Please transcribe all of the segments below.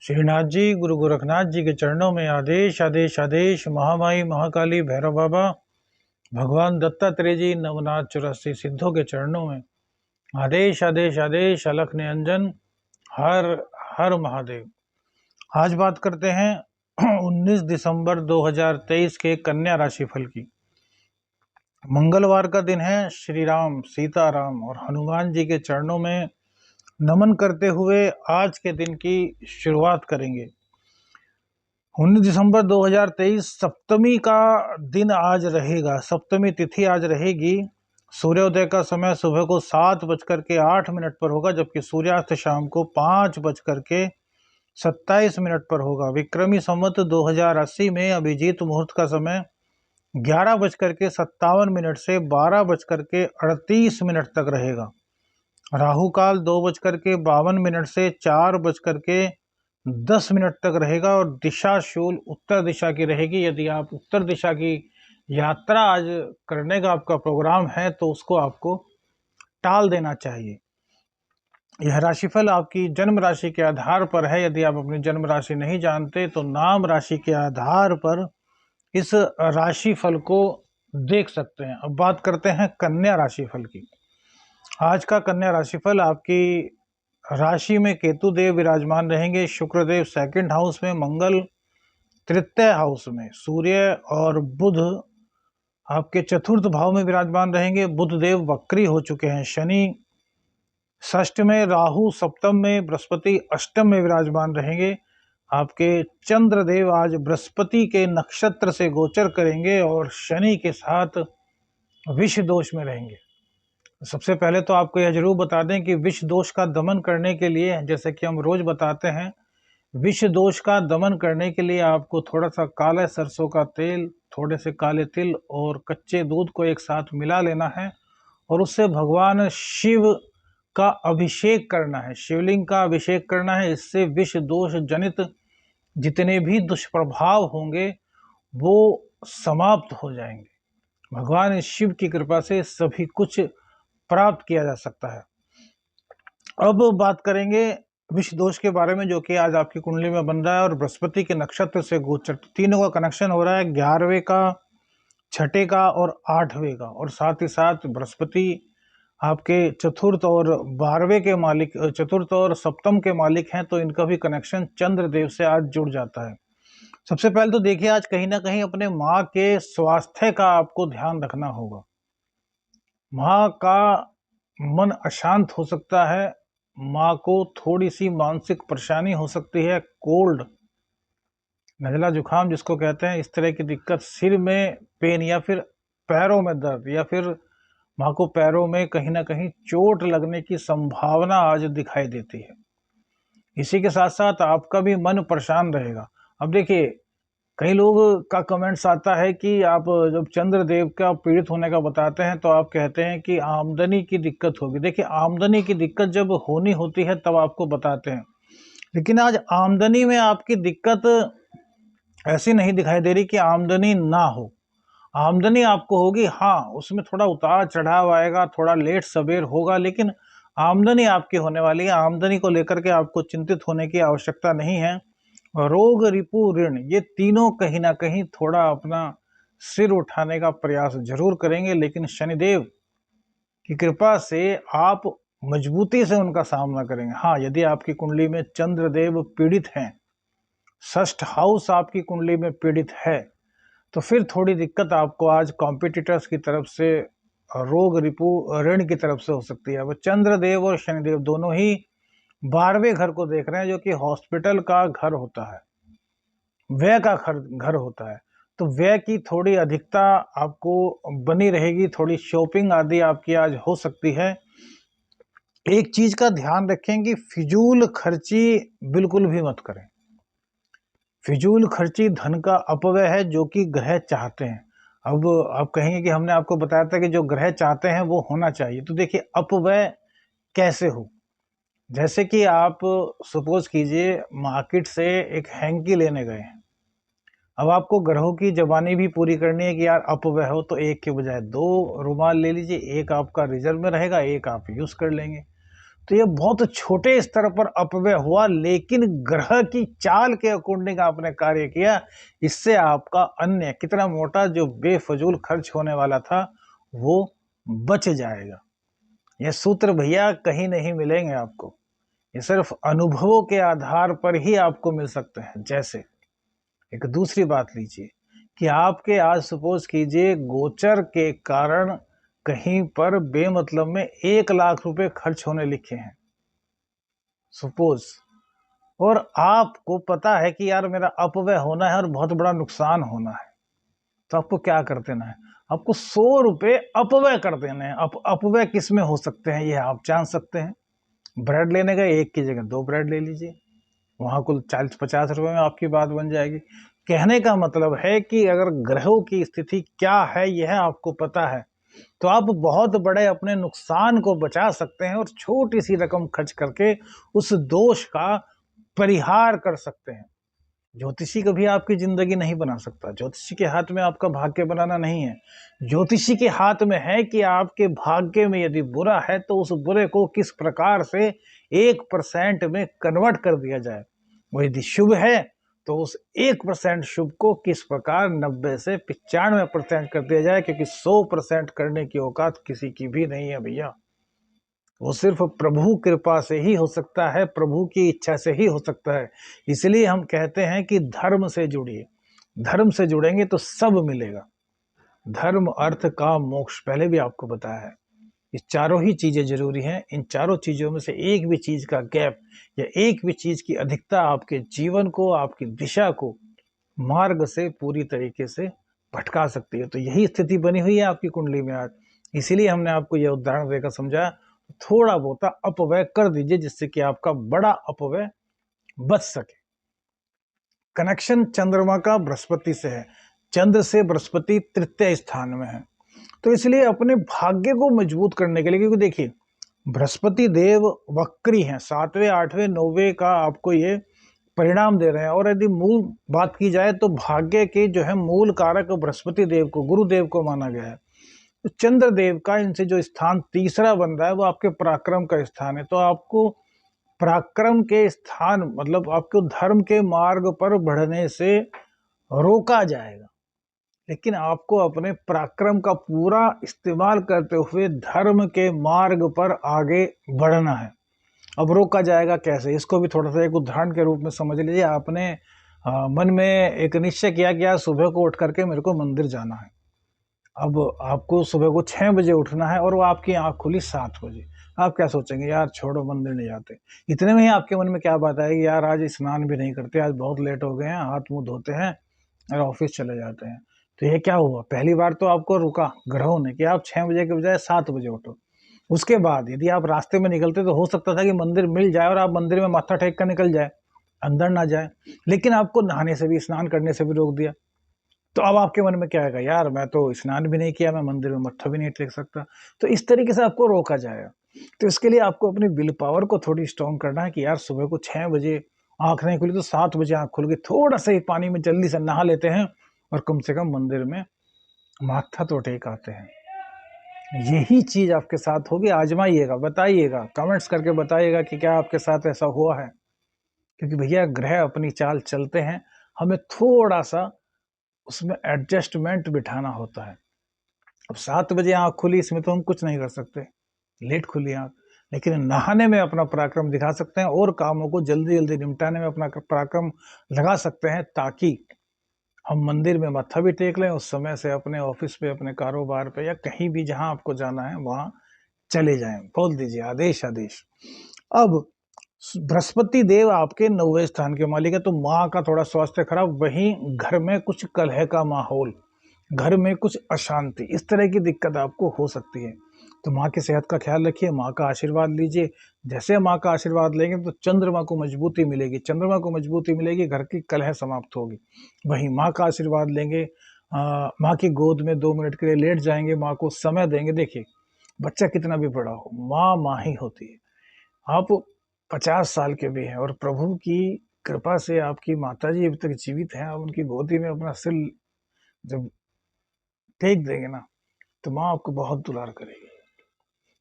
श्रीनाथ जी, गुरु गोरखनाथ जी के चरणों में आदेश आदेश आदेश। महामाई महाकाली भैरव बाबा, भगवान दत्तात्रेय जी, नवनाथ 84 सिद्धों के चरणों में आदेश आदेश आदेश। अलख निरंजन, हर हर महादेव। आज बात करते हैं 19 दिसंबर 2023 के कन्या राशि फल की। मंगलवार का दिन है। श्री राम, सीताराम और हनुमान जी के चरणों में नमन करते हुए आज के दिन की शुरुआत करेंगे। 19 दिसंबर 2023 सप्तमी का दिन आज रहेगा। सप्तमी तिथि आज रहेगी। सूर्योदय का समय सुबह को 7:08 पर होगा, जबकि सूर्यास्त शाम को 5:27 पर होगा। विक्रमी संवत 2080 में अभिजीत मुहूर्त का समय 11:57 से 12:38 तक रहेगा। राहु काल 2:52 से 4:10 तक रहेगा और दिशा शूल उत्तर दिशा की रहेगी। यदि आप उत्तर दिशा की यात्रा आज करने का आपका प्रोग्राम है तो उसको आपको टाल देना चाहिए। यह राशिफल आपकी जन्म राशि के आधार पर है। यदि आप अपनी जन्म राशि नहीं जानते तो नाम राशि के आधार पर इस राशिफल को देख सकते हैं। अब बात करते हैं कन्या राशिफल की। आज का कन्या राशिफल, आपकी राशि में केतु देव विराजमान रहेंगे, शुक्रदेव सेकंड हाउस में, मंगल तृतीय हाउस में, सूर्य और बुध आपके चतुर्थ भाव में विराजमान रहेंगे। बुध देव वक्री हो चुके हैं। शनि षष्ठ में, राहु सप्तम में, बृहस्पति अष्टम में विराजमान रहेंगे। आपके चंद्रदेव आज बृहस्पति के नक्षत्र से गोचर करेंगे और शनि के साथ विष दोष में रहेंगे। सबसे पहले तो आपको यह जरूर बता दें कि विष दोष का दमन करने के लिए, जैसे कि हम रोज बताते हैं, विष दोष का दमन करने के लिए आपको थोड़ा सा काला सरसों का तेल, थोड़े से काले तिल और कच्चे दूध को एक साथ मिला लेना है और उससे भगवान शिव का अभिषेक करना है, शिवलिंग का अभिषेक करना है। इससे विष दोष जनित जितने भी दुष्प्रभाव होंगे वो समाप्त हो जाएंगे। भगवान शिव की कृपा से सभी कुछ प्राप्त किया जा सकता है। अब बात करेंगे विष दोष के बारे में, जो कि आज आपकी कुंडली में बन रहा है और बृहस्पति के नक्षत्र से गोचर, तीनों का कनेक्शन हो रहा है, 11वें का, 6ठे का और 8वें का। और साथ ही साथ बृहस्पति आपके चतुर्थ और 12वें के मालिक, चतुर्थ और सप्तम के मालिक हैं, तो इनका भी कनेक्शन चंद्रदेव से आज जुड़ जाता है। सबसे पहले तो देखिए, आज कहीं ना कहीं अपने माँ के स्वास्थ्य का आपको ध्यान रखना होगा। माँ का मन अशांत हो सकता है, माँ को थोड़ी सी मानसिक परेशानी हो सकती है, कोल्ड, नज़ला जुकाम जिसको कहते हैं, इस तरह की दिक्कत, सिर में पेन या फिर पैरों में दर्द या फिर माँ को पैरों में कहीं ना कहीं चोट लगने की संभावना आज दिखाई देती है। इसी के साथ साथ आपका भी मन परेशान रहेगा। अब देखिए, कई लोग का कमेंट्स आता है कि आप जब चंद्रदेव का पीड़ित होने का बताते हैं तो आप कहते हैं कि आमदनी की दिक्कत होगी। देखिए, आमदनी की दिक्कत जब होनी होती है तब आपको बताते हैं, लेकिन आज आमदनी में आपकी दिक्कत ऐसी नहीं दिखाई दे रही कि आमदनी ना हो। आमदनी आपको होगी, हाँ, उसमें थोड़ा उतार चढ़ाव आएगा, थोड़ा लेट सवेर होगा, लेकिन आमदनी आपकी होने वाली है। आमदनी को लेकर के आपको चिंतित होने की आवश्यकता नहीं है। रोग, रिपु, ऋण, ये तीनों कहीं ना कहीं थोड़ा अपना सिर उठाने का प्रयास जरूर करेंगे, लेकिन शनिदेव की कृपा से आप मजबूती से उनका सामना करेंगे। हाँ, यदि आपकी कुंडली में चंद्रदेव पीड़ित हैं, षष्ठ हाउस आपकी कुंडली में पीड़ित है, तो फिर थोड़ी दिक्कत आपको आज कॉम्पिटिटर्स की तरफ से, रोग, रिपु, ऋण की तरफ से हो सकती है। वो चंद्रदेव और शनिदेव दोनों ही 12वें घर को देख रहे हैं, जो कि हॉस्पिटल का घर होता है, व्यय का घर होता है। तो व्यय की थोड़ी अधिकता आपको बनी रहेगी, थोड़ी शॉपिंग आदि आपकी आज हो सकती है। एक चीज का ध्यान रखें कि फिजूल खर्ची बिल्कुल भी मत करें। फिजूल खर्ची धन का अपव्यय है, जो कि ग्रह चाहते हैं। अब आप कहेंगे कि हमने आपको बताया था कि जो ग्रह चाहते हैं वो होना चाहिए। तो देखिए, अपव्यय कैसे हो, जैसे कि आप सपोज कीजिए मार्केट से एक हैंकी लेने गए हैं। अब आपको ग्रहों की जबानी भी पूरी करनी है कि यार अपव्यय हो, तो एक के बजाय 2 रुमाल ले लीजिए, एक आपका रिजर्व में रहेगा, एक आप यूज कर लेंगे। तो ये बहुत छोटे स्तर पर अपव्यय हुआ, लेकिन ग्रह की चाल के अकॉर्डिंग आपने कार्य किया, इससे आपका अन्य कितना मोटा जो बेफजूल खर्च होने वाला था वो बच जाएगा। ये सूत्र भैया कहीं नहीं मिलेंगे आपको, ये सिर्फ अनुभवों के आधार पर ही आपको मिल सकते हैं। जैसे एक दूसरी बात लीजिए कि आपके आज सपोज कीजिए गोचर के कारण कहीं पर बेमतलब में 1 लाख रुपए खर्च होने लिखे हैं सपोज, और आपको पता है कि यार मेरा अपव्यय होना है और बहुत बड़ा नुकसान होना है, तो आपको क्या कर देना है, आपको 100 रुपए अपव्यय कर देने हैं। अपव्यय किस में हो सकते हैं ये आप जान सकते हैं। ब्रेड लेने गए, 1 की जगह 2 ब्रेड ले लीजिए, वहां कुल 40-50 रुपए में आपकी बात बन जाएगी। कहने का मतलब है कि अगर ग्रहों की स्थिति क्या है यह आपको पता है, तो आप बहुत बड़े अपने नुकसान को बचा सकते हैं और छोटी सी रकम खर्च करके उस दोष का परिहार कर सकते हैं। ज्योतिषी कभी आपकी जिंदगी नहीं बना सकता, ज्योतिषी के हाथ में आपका भाग्य बनाना नहीं है। ज्योतिषी के हाथ में है कि आपके भाग्य में यदि बुरा है तो उस बुरे को किस प्रकार से 1% में कन्वर्ट कर दिया जाए, वो यदि शुभ है तो उस 1% शुभ को किस प्रकार 90 से 95% कर दिया जाए, क्योंकि 100% करने की औकात किसी की भी नहीं है भैया। वो सिर्फ प्रभु कृपा से ही हो सकता है, प्रभु की इच्छा से ही हो सकता है। इसलिए हम कहते हैं कि धर्म से जुड़िए, धर्म से जुड़ेंगे तो सब मिलेगा। धर्म अर्थ काम मोक्ष पहले भी आपको बताया है, ये चारों ही चीजें जरूरी हैं। इन चारों चीजों में से एक भी चीज का गैप या एक भी चीज की अधिकता आपके जीवन को, आपकी दिशा को मार्ग से पूरी तरीके से भटका सकती है। तो यही स्थिति बनी हुई है आपकी कुंडली में आज, इसीलिए हमने आपको यह उदाहरण देकर समझाया। थोड़ा बहुत अपव्यय कर दीजिए जिससे कि आपका बड़ा अपव्यय बच सके। कनेक्शन चंद्रमा का बृहस्पति से है, चंद्र से बृहस्पति तृतीय स्थान में है, तो इसलिए अपने भाग्य को मजबूत करने के लिए, क्योंकि देखिए बृहस्पति देव वक्री हैं, 7वें 8वें 9वें का आपको ये परिणाम दे रहे हैं। और यदि मूल बात की जाए तो भाग्य के जो है मूल कारक बृहस्पति देव को, गुरुदेव को माना गया है। तो चंद्र देव का इनसे जो स्थान तीसरा बन रहा है वो आपके पराक्रम का स्थान है, तो आपको पराक्रम के स्थान मतलब आपको धर्म के मार्ग पर बढ़ने से रोका जाएगा, लेकिन आपको अपने पराक्रम का पूरा इस्तेमाल करते हुए धर्म के मार्ग पर आगे बढ़ना है। अब रोका जाएगा कैसे, इसको भी थोड़ा सा एक उदाहरण के रूप में समझ लीजिए। आपने मन में एक निश्चय किया कि आज सुबह को उठ करके मेरे को मंदिर जाना है। अब आपको सुबह को 6 बजे उठना है और वो आपकी आंख खुली 7 बजे। आप क्या सोचेंगे, यार छोड़ो मंदिर नहीं जाते। इतने में ही आपके मन में क्या बात आएगी, यार आज स्नान भी नहीं करते, आज बहुत लेट हो गए हैं, हाथ मुंह धोते हैं और ऑफिस चले जाते हैं। तो ये क्या हुआ, पहली बार तो आपको रुका ग्रहों ने कि आप 6 बजे के बजाय 7 बजे उठो। उसके बाद यदि आप रास्ते में निकलते तो हो सकता था कि मंदिर मिल जाए और आप मंदिर में माथा टेक कर निकल जाए, अंदर ना जाए, लेकिन आपको नहाने से भी, स्नान करने से भी रोक दिया। तो अब आपके मन में क्या आएगा, यार मैं तो स्नान भी नहीं किया, मैं मंदिर में मत्था भी नहीं टेक सकता। तो इस तरीके से आपको रोका जाएगा। तो इसके लिए आपको अपनी विल पावर को थोड़ी स्ट्रॉन्ग करना है कि यार सुबह को 6 बजे आंख नहीं खुली तो 7 बजे आंख खुल गई, थोड़ा सा ही पानी में जल्दी से नहा लेते हैं और कम से कम मंदिर में माथा तो टेक आते हैं। यही चीज आपके साथ होगी, आजमाइएगा, बताइएगा, कमेंट्स करके बताइएगा कि क्या आपके साथ ऐसा हुआ है। क्योंकि भैया ग्रह अपनी चाल चलते हैं, हमें थोड़ा सा उसमें एडजस्टमेंट बिठाना होता है। अब 7 बजे आंख खुली, इसमें तो हम कुछ नहीं कर सकते, लेट खुली आंख, लेकिन नहाने में अपना पराक्रम दिखा सकते हैं और कामों को जल्दी जल्दी निपटाने में अपना पराक्रम लगा सकते हैं, ताकि हम मंदिर में मत्था भी टेक लें, उस समय से अपने ऑफिस पे, अपने कारोबार पे या कहीं भी जहां आपको जाना है वहां चले जाएं। बोल दीजिए आदेश आदेश। अब बृहस्पति देव आपके 9वें स्थान के मालिक है, तो माँ का थोड़ा स्वास्थ्य खराब, वहीं घर में कुछ कलह का माहौल, घर में कुछ अशांति, इस तरह की दिक्कत आपको हो सकती है। तो माँ की सेहत का ख्याल रखिए, माँ का आशीर्वाद लीजिए। जैसे माँ का आशीर्वाद लेंगे तो चंद्रमा को मजबूती मिलेगी, चंद्रमा को मजबूती मिलेगी, घर की कलह समाप्त होगी। वहीं माँ का आशीर्वाद लेंगे, माँ की गोद में 2 मिनट के लिए लेट जाएंगे, माँ को समय देंगे। देखिए बच्चा कितना भी बड़ा हो, माँ माँ ही होती है। आप 50 साल के भी हैं और प्रभु की कृपा से आपकी माताजी अभी तक जीवित हैं, आप उनकी गोदी में अपना सिर जब टेक देंगे ना तो माँ आपको बहुत दुलार करेगी।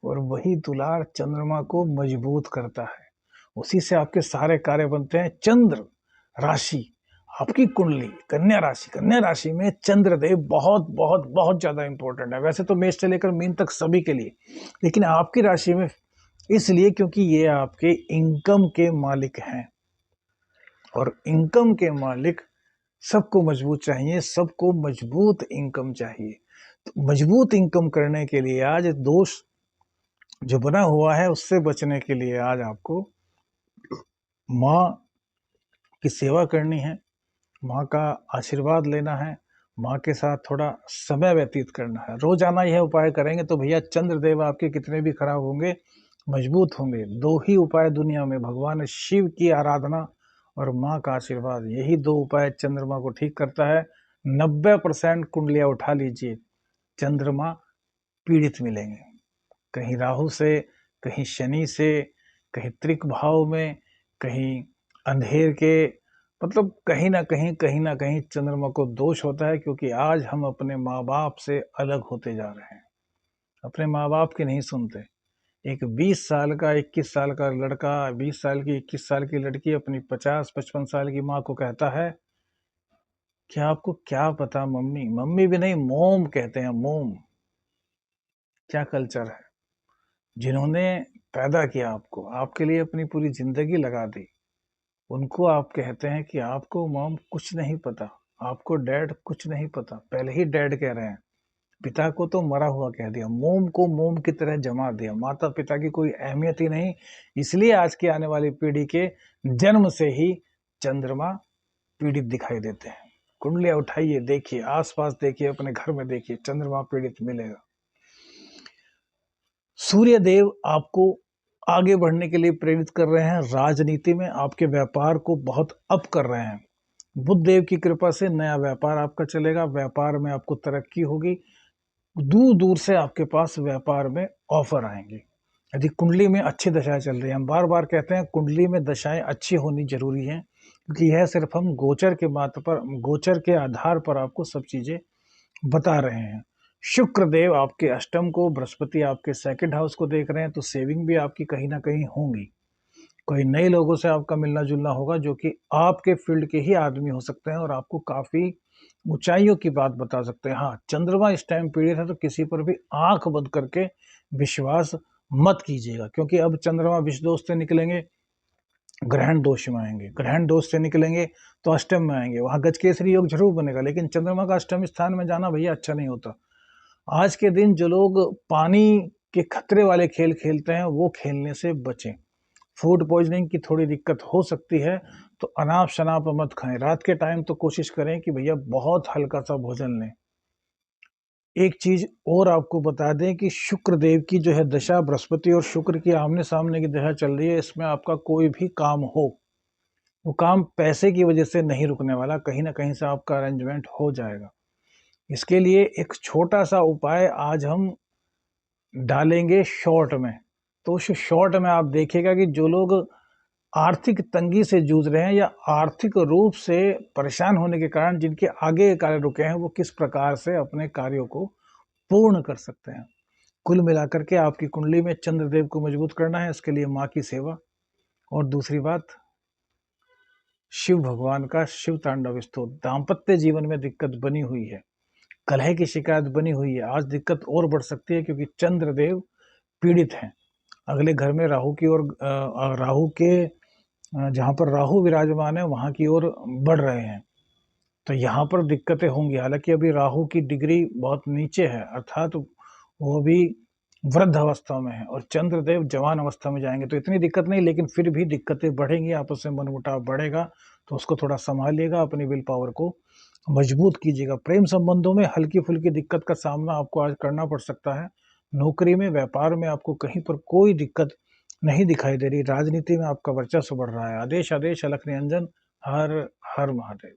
और वही दुलार चंद्रमा को मजबूत करता है। उसी से आपके सारे कार्य बनते हैं। चंद्र राशि, आपकी कुंडली कन्या राशि में चंद्रदेव बहुत बहुत बहुत ज्यादा इंपॉर्टेंट है। वैसे तो मेष से लेकर मीन तक सभी के लिए, लेकिन आपकी राशि में इसलिए क्योंकि ये आपके इनकम के मालिक हैं, और इनकम के मालिक सबको मजबूत चाहिए, सबको मजबूत इनकम चाहिए। तो मजबूत इनकम करने के लिए आज दोष जो बना हुआ है उससे बचने के लिए आज आपको माँ की सेवा करनी है, माँ का आशीर्वाद लेना है, माँ के साथ थोड़ा समय व्यतीत करना है। रोजाना यह उपाय करेंगे तो भैया चंद्रदेव आपके कितने भी खराब होंगे मजबूत होंगे। दो ही उपाय दुनिया में, भगवान शिव की आराधना और माँ का आशीर्वाद, यही दो उपाय चंद्रमा को ठीक करता है। 90% कुंडलियां उठा लीजिए, चंद्रमा पीड़ित मिलेंगे, कहीं राहु से, कहीं शनि से, कहीं त्रिक भाव में, कहीं अंधेर के, मतलब कहीं ना कहीं चंद्रमा को दोष होता है। क्योंकि आज हम अपने माँ बाप से अलग होते जा रहे हैं, अपने माँ बाप की नहीं सुनते। एक 20 साल का 21 साल का लड़का, 20 साल की 21 साल की लड़की अपनी 50-55 साल की माँ को कहता है कि आपको क्या पता मम्मी, मम्मी भी नहीं मोम कहते हैं, मोम। क्या कल्चर है, जिन्होंने पैदा किया आपको, आपके लिए अपनी पूरी जिंदगी लगा दी, उनको आप कहते हैं कि आपको मॉम कुछ नहीं पता, आपको डैड कुछ नहीं पता। पहले ही डैड कह रहे हैं, पिता को तो मरा हुआ कह दिया, मोम को मोम की तरह जमा दिया, माता पिता की कोई अहमियत ही नहीं। इसलिए आज की आने वाली पीढ़ी के जन्म से ही चंद्रमा पीड़ित दिखाई देते हैं। कुंडलियां उठाइए, देखिए आसपास, देखिए अपने घर में, देखिए चंद्रमा पीड़ित मिलेगा। सूर्य देव आपको आगे बढ़ने के लिए प्रेरित कर रहे हैं, राजनीति में आपके व्यापार को बहुत अप कर रहे हैं। बुध देव की कृपा से नया व्यापार आपका चलेगा, व्यापार में आपको तरक्की होगी, दूर दूर से आपके पास व्यापार में ऑफर आएंगे। यदि कुंडली में अच्छी दशाएं चल रही हैं, हम बार बार कहते हैं कुंडली में दशाएं अच्छी होनी जरूरी हैं, क्योंकि यह सिर्फ हम गोचर के मात्र पर, गोचर के आधार पर आपको सब चीजें बता रहे हैं। शुक्र देव आपके अष्टम को, बृहस्पति आपके सेकंड हाउस को देख रहे हैं, तो सेविंग भी आपकी कहीं ना कहीं होंगी। कोई नए लोगों से आपका मिलना जुलना होगा जो कि आपके फील्ड के ही आदमी हो सकते हैं और आपको काफी ऊंचाइयों की बात बता सकते हैं। हाँ, चंद्रमा इस टाइम पीड़ित है तो किसी पर भी आंख बंद करके विश्वास मत कीजिएगा, क्योंकि अब चंद्रमा विष दोष से निकलेंगे, ग्रहण दोष में आएंगे, ग्रहण दोष से निकलेंगे तो अष्टम में आएंगे, वहां गजकेसरी योग जरूर बनेगा, लेकिन चंद्रमा का अष्टम स्थान में जाना भैया अच्छा नहीं होता। आज के दिन जो लोग पानी के खतरे वाले खेल खेलते हैं वो खेलने से बचें। फूड पॉइजनिंग की थोड़ी दिक्कत हो सकती है, तो अनाप शनाप मत खाएं। रात के टाइम तो कोशिश करें कि भैया बहुत हल्का सा भोजन लें। एक चीज और आपको बता दें कि शुक्र देव की जो है दशा, बृहस्पति और शुक्र की आमने सामने की दशा चल रही है, इसमें आपका कोई भी काम हो, वो काम पैसे की वजह से नहीं रुकने वाला, कहीं ना कहीं से आपका अरेंजमेंट हो जाएगा। इसके लिए एक छोटा सा उपाय आज हम डालेंगे शॉर्ट में। तो उस शॉर्ट में आप देखिएगा कि जो लोग आर्थिक तंगी से जूझ रहे हैं या आर्थिक रूप से परेशान होने के कारण जिनके आगे कार्य रुके हैं, वो किस प्रकार से अपने कार्यों को पूर्ण कर सकते हैं। कुल मिलाकर के आपकी कुंडली में चंद्रदेव को मजबूत करना है, इसके लिए माँ की सेवा, और दूसरी बात शिव भगवान का शिव तांडव स्तोत्र। दाम्पत्य जीवन में दिक्कत बनी हुई है, कलह की शिकायत बनी हुई है, आज दिक्कत और बढ़ सकती है क्योंकि चंद्रदेव पीड़ित हैं। अगले घर में राहु की ओर, राहु के जहाँ पर राहु विराजमान है वहां की ओर बढ़ रहे हैं, तो यहाँ पर दिक्कतें होंगी। हालांकि अभी राहु की डिग्री बहुत नीचे है, अर्थात वो भी वृद्ध अवस्था में है, और चंद्रदेव जवान अवस्था में जाएंगे, तो इतनी दिक्कत नहीं, लेकिन फिर भी दिक्कतें बढ़ेंगी, आपस में मनमुटाव बढ़ेगा, तो उसको थोड़ा संभालिएगा, अपनी विल पावर को मजबूत कीजिएगा। प्रेम संबंधों में हल्की फुल्की दिक्कत का सामना आपको आज करना पड़ सकता है। नौकरी में, व्यापार में आपको कहीं पर कोई दिक्कत नहीं दिखाई दे रही। राजनीति में आपका वर्चस्व बढ़ रहा है। आदेश आदेश अलख निरंजन। हर हर महादेव।